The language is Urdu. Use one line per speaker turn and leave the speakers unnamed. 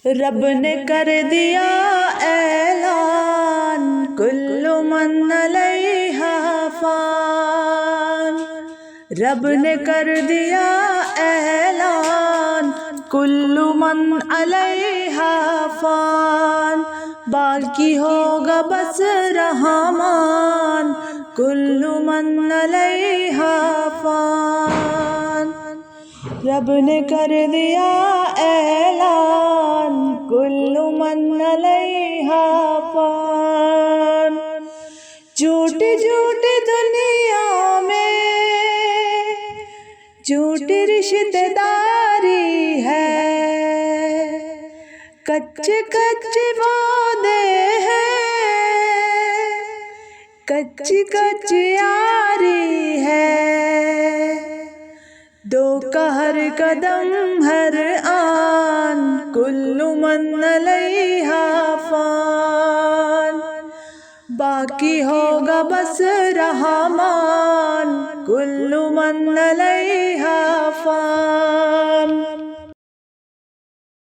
رب نے کر دیا اعلان کل من علیہا فان، رب نے کر دیا اعلان کل من علیہا فان، باقی ہوگا بس رحمان کل من علیہا فان، رب نے کر دیا اعلان کل من علیہا فان۔ جھوٹی جھوٹی دنیا میں جھوٹی رشتہ داری ہے، کچے کچے وعدے ہیں، کچی کچی یاری ہے، دھوکہ ہر قدم ہر آن کل من علیہا فان، باقی ہوگا بس رحمان کل من علیہا